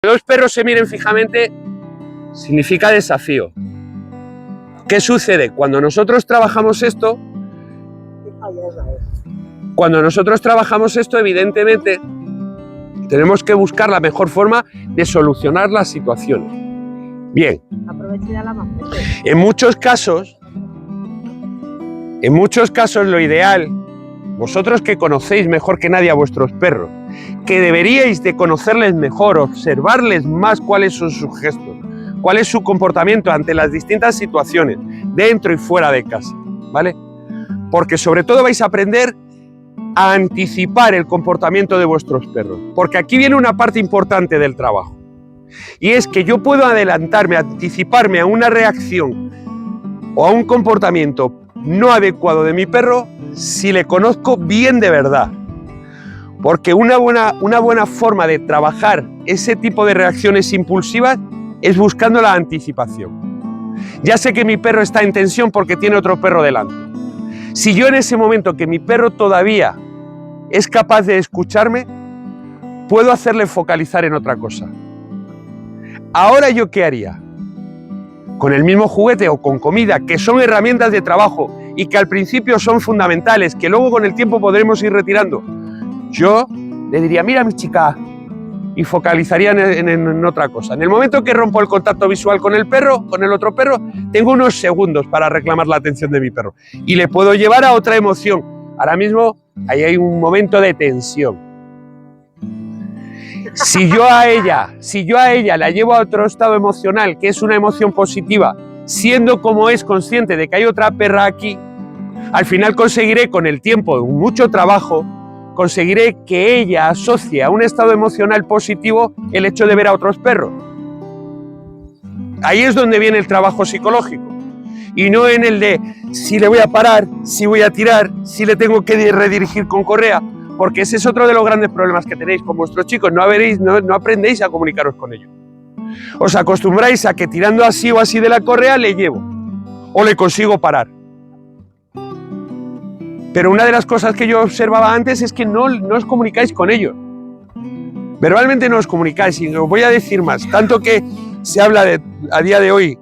Que dos perros se miren fijamente significa desafío. ¿Qué sucede? Cuando nosotros trabajamos esto, evidentemente, tenemos que buscar la mejor forma de solucionar las situaciones. Bien, en muchos casos lo ideal, vosotros que conocéis mejor que nadie a vuestros perros, que deberíais de conocerles mejor, observarles más cuáles son sus gestos, cuál es su comportamiento ante las distintas situaciones, dentro y fuera de casa, ¿vale? Porque sobre todo vais a aprender a anticipar el comportamiento de vuestros perros, porque aquí viene una parte importante del trabajo, y es que yo puedo adelantarme, anticiparme a una reacción o a un comportamiento no adecuado de mi perro si le conozco bien de verdad. Porque una buena forma de trabajar ese tipo de reacciones impulsivas es buscando la anticipación. Ya sé que mi perro está en tensión porque tiene otro perro delante. Si yo en ese momento que mi perro todavía es capaz de escucharme, puedo hacerle focalizar en otra cosa. Ahora, ¿yo qué haría? Con el mismo juguete o con comida, que son herramientas de trabajo y que al principio son fundamentales, que luego con el tiempo podremos ir retirando, yo le diría, mira mi chica, y focalizaría en otra cosa. En el momento que rompo el contacto visual con el perro, con el otro perro, tengo unos segundos para reclamar la atención de mi perro y le puedo llevar a otra emoción. Ahora mismo ahí hay un momento de tensión. Si yo a ella la llevo a otro estado emocional, que es una emoción positiva, siendo como es consciente de que hay otra perra aquí, al final conseguiré con el tiempo, mucho trabajo, conseguiré que ella asocie a un estado emocional positivo el hecho de ver a otros perros. Ahí es donde viene el trabajo psicológico. Y no en el de si le voy a parar, si voy a tirar, si le tengo que redirigir con correa, porque ese es otro de los grandes problemas que tenéis con vuestros chicos, no aprendéis a comunicaros con ellos. Os acostumbráis a que tirando así o así de la correa le llevo, o le consigo parar. Pero una de las cosas que yo observaba antes es que no os comunicáis con ellos. Verbalmente no os comunicáis, y os voy a decir más, tanto que se habla a día de hoy,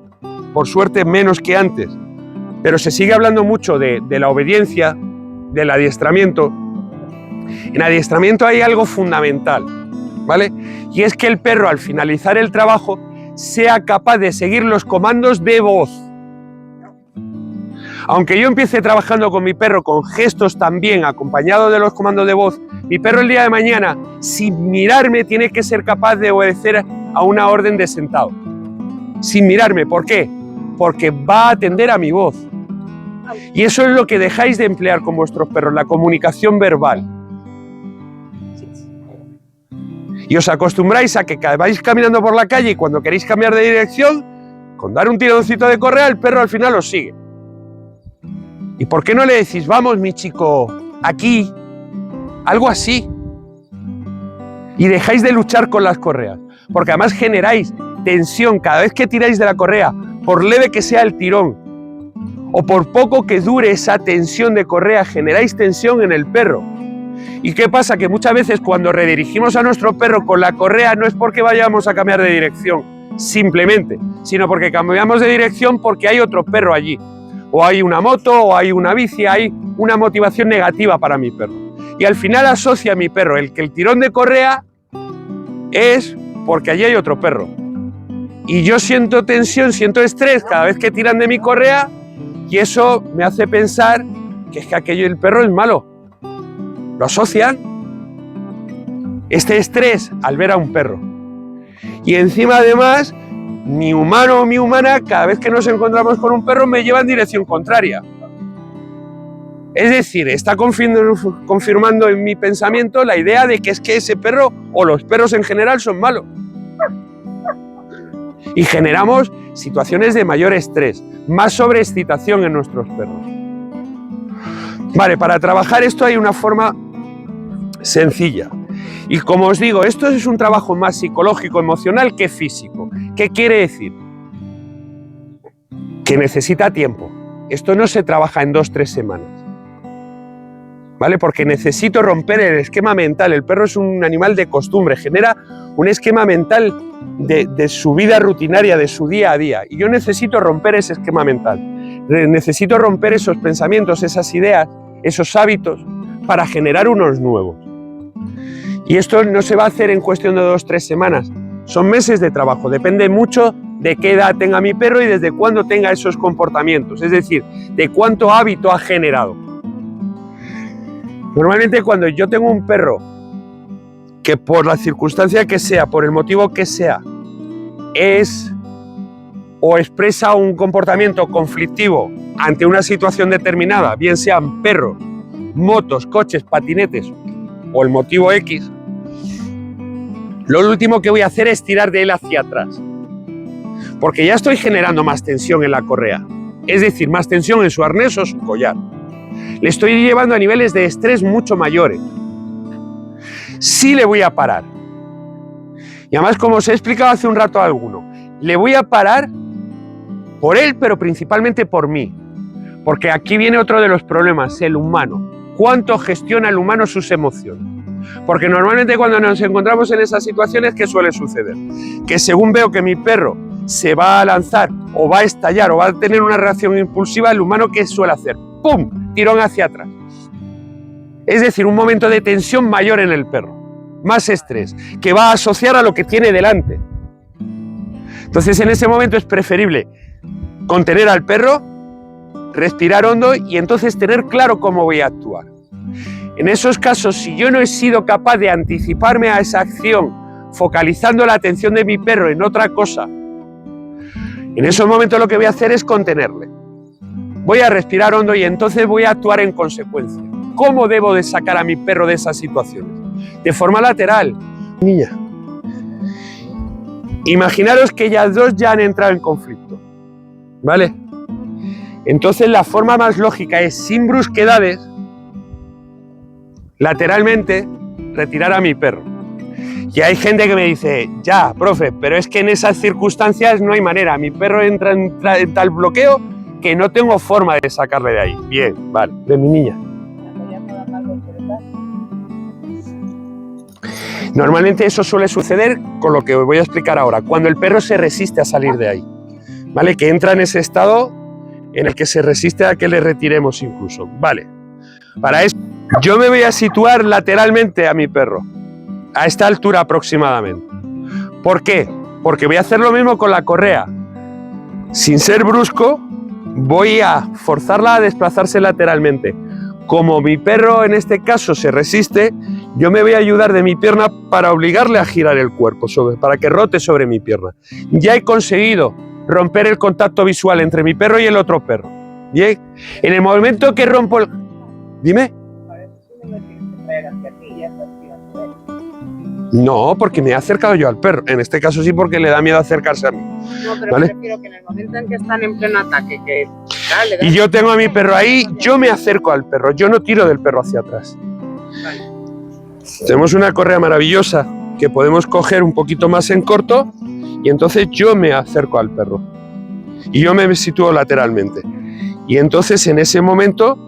por suerte menos que antes, pero se sigue hablando mucho de la obediencia, del adiestramiento. En adiestramiento hay algo fundamental, ¿vale? Y es que el perro al finalizar el trabajo sea capaz de seguir los comandos de voz. Aunque yo empiece trabajando con mi perro con gestos también, acompañado de los comandos de voz, mi perro el día de mañana, sin mirarme, tiene que ser capaz de obedecer a una orden de sentado. Sin mirarme, ¿por qué? Porque va a atender a mi voz. Y eso es lo que dejáis de emplear con vuestros perros, la comunicación verbal. Y os acostumbráis a que vais caminando por la calle y cuando queréis cambiar de dirección, con dar un tironcito de correa, el perro al final os sigue. ¿Y por qué no le decís, vamos mi chico, aquí? Algo así. Y dejáis de luchar con las correas, porque además generáis tensión cada vez que tiráis de la correa, por leve que sea el tirón, o por poco que dure esa tensión de correa, generáis tensión en el perro. ¿Y qué pasa? Que muchas veces cuando redirigimos a nuestro perro con la correa no es porque vayamos a cambiar de dirección, simplemente, sino porque cambiamos de dirección porque hay otro perro allí. O hay una moto, o hay una bici, hay una motivación negativa para mi perro. Y al final asocia a mi perro que el tirón de correa es porque allí hay otro perro. Y yo siento tensión, siento estrés cada vez que tiran de mi correa y eso me hace pensar que es que aquello el perro es malo. Lo asocian. Este estrés al ver a un perro. Y encima además, mi humano o mi humana, cada vez que nos encontramos con un perro, me lleva en dirección contraria. Es decir, está confirmando en mi pensamiento la idea de que es que ese perro, o los perros en general, son malos. Y generamos situaciones de mayor estrés, más sobreexcitación en nuestros perros. Vale, para trabajar esto hay una forma sencilla. Y como os digo, esto es un trabajo más psicológico, emocional que físico. ¿Qué quiere decir? Que necesita tiempo. Esto no se trabaja en 2 o 3 semanas. ¿vale? Porque necesito romper el esquema mental. El perro es un animal de costumbre, genera un esquema mental de su vida rutinaria, de su día a día. Y yo necesito romper ese esquema mental. Necesito romper esos pensamientos, esas ideas, esos hábitos, para generar unos nuevos. Y esto no se va a hacer en cuestión de 2 o 3 semanas. Son meses de trabajo. Depende mucho de qué edad tenga mi perro y desde cuándo tenga esos comportamientos. Es decir, de cuánto hábito ha generado. Normalmente cuando yo tengo un perro que por la circunstancia que sea, por el motivo que sea, es o expresa un comportamiento conflictivo ante una situación determinada, bien sean perros, motos, coches, patinetes o el motivo X, lo último que voy a hacer es tirar de él hacia atrás, porque ya estoy generando más tensión en la correa, es decir, más tensión en su arnés o su collar. Le estoy llevando a niveles de estrés mucho mayores. Sí le voy a parar. Y además, como os he explicado hace un rato a alguno, le voy a parar por él, pero principalmente por mí. Porque aquí viene otro de los problemas, el humano. ¿Cuánto gestiona el humano sus emociones? Porque normalmente cuando nos encontramos en esas situaciones, ¿qué suele suceder? Que según veo que mi perro se va a lanzar o va a estallar o va a tener una reacción impulsiva, el humano, ¿qué suele hacer? ¡Pum! Tirón hacia atrás. Es decir, un momento de tensión mayor en el perro, más estrés, que va a asociar a lo que tiene delante. Entonces, en ese momento es preferible contener al perro, respirar hondo y entonces tener claro cómo voy a actuar. En esos casos, si yo no he sido capaz de anticiparme a esa acción, focalizando la atención de mi perro en otra cosa, en esos momentos lo que voy a hacer es contenerle. Voy a respirar hondo y entonces voy a actuar en consecuencia. ¿Cómo debo de sacar a mi perro de esas situaciones? De forma lateral. Niña, imaginaros que ellas dos ya han entrado en conflicto, ¿vale? Entonces la forma más lógica es, sin brusquedades, lateralmente, retirar a mi perro. Y hay gente que me dice, ya, profe, pero es que en esas circunstancias no hay manera. Mi perro entra en tal bloqueo que no tengo forma de sacarle de ahí. Bien, vale, de mi niña. Normalmente eso suele suceder con lo que os voy a explicar ahora, cuando el perro se resiste a salir de ahí, ¿vale? Que entra en ese estado en el que se resiste a que le retiremos incluso, ¿vale? Para eso yo me voy a situar lateralmente a mi perro, a esta altura aproximadamente. ¿Por qué? Porque voy a hacer lo mismo con la correa. Sin ser brusco, voy a forzarla a desplazarse lateralmente. Como mi perro en este caso se resiste, yo me voy a ayudar de mi pierna para obligarle a girar el cuerpo, para que rote sobre mi pierna. Ya he conseguido romper el contacto visual entre mi perro y el otro perro. Bien, en el momento que rompo el... Dime. No, porque me he acercado yo al perro. En este caso sí, porque le da miedo acercarse a mí. No, pero ¿vale? prefiero que en el momento en que están en pleno ataque, que y yo tengo a mi perro ahí, yo me acerco al perro, yo no tiro del perro hacia atrás. Vale. Tenemos una correa maravillosa que podemos coger un poquito más en corto y entonces yo me acerco al perro y yo me sitúo lateralmente. Y entonces en ese momento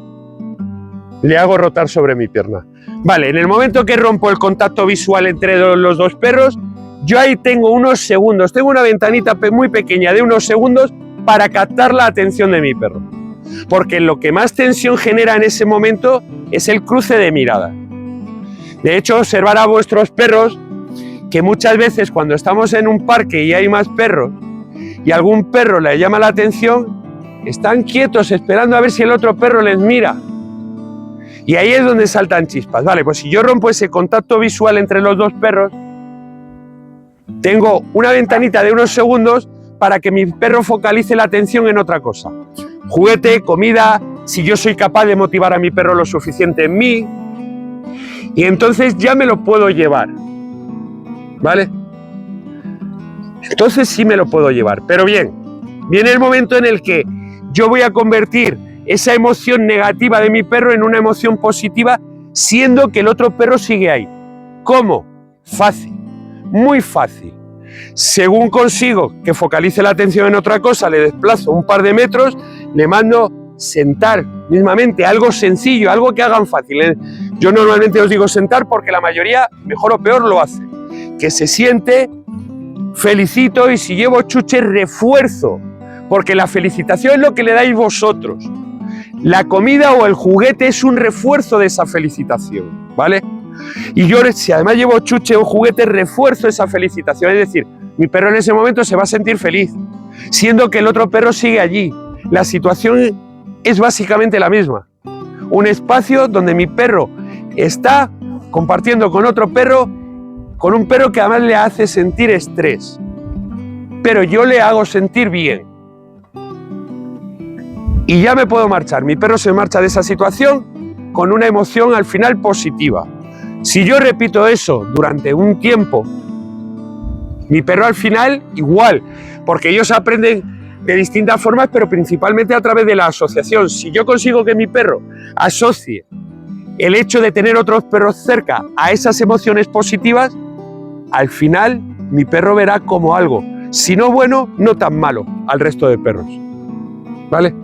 le hago rotar sobre mi pierna. Vale, en el momento que rompo el contacto visual entre los dos perros, yo ahí tengo unos segundos, tengo una ventanita muy pequeña de unos segundos para captar la atención de mi perro. Porque lo que más tensión genera en ese momento es el cruce de mirada. De hecho, observar a vuestros perros que muchas veces cuando estamos en un parque y hay más perros y algún perro le llama la atención, están quietos esperando a ver si el otro perro les mira. Y ahí es donde saltan chispas. Vale, pues si yo rompo ese contacto visual entre los dos perros, tengo una ventanita de unos segundos para que mi perro focalice la atención en otra cosa. Juguete, comida, si yo soy capaz de motivar a mi perro lo suficiente en mí, y entonces ya me lo puedo llevar, ¿vale? Entonces sí me lo puedo llevar, pero bien, viene el momento en el que yo voy a convertir esa emoción negativa de mi perro en una emoción positiva, siendo que el otro perro sigue ahí. ¿Cómo? Fácil, muy fácil. Según consigo que focalice la atención en otra cosa, le desplazo un par de metros, le mando sentar mismamente, algo sencillo, algo que hagan fácil, ¿eh? Yo normalmente os digo sentar porque la mayoría, mejor o peor, lo hace. Que se siente, felicito, y si llevo chuches, refuerzo, porque la felicitación es lo que le dais vosotros. La comida o el juguete es un refuerzo de esa felicitación, ¿vale? Y yo, si además llevo chuche o juguete, refuerzo esa felicitación, es decir, mi perro en ese momento se va a sentir feliz, siendo que el otro perro sigue allí. La situación es básicamente la misma. Un espacio donde mi perro está compartiendo con otro perro, con un perro que además le hace sentir estrés. Pero yo le hago sentir bien. Y ya me puedo marchar. Mi perro se marcha de esa situación con una emoción al final positiva. Si yo repito eso durante un tiempo, mi perro al final igual, porque ellos aprenden de distintas formas, pero principalmente a través de la asociación. Si yo consigo que mi perro asocie el hecho de tener otros perros cerca a esas emociones positivas, al final mi perro verá como algo, si no bueno, no tan malo, al resto de perros. ¿Vale?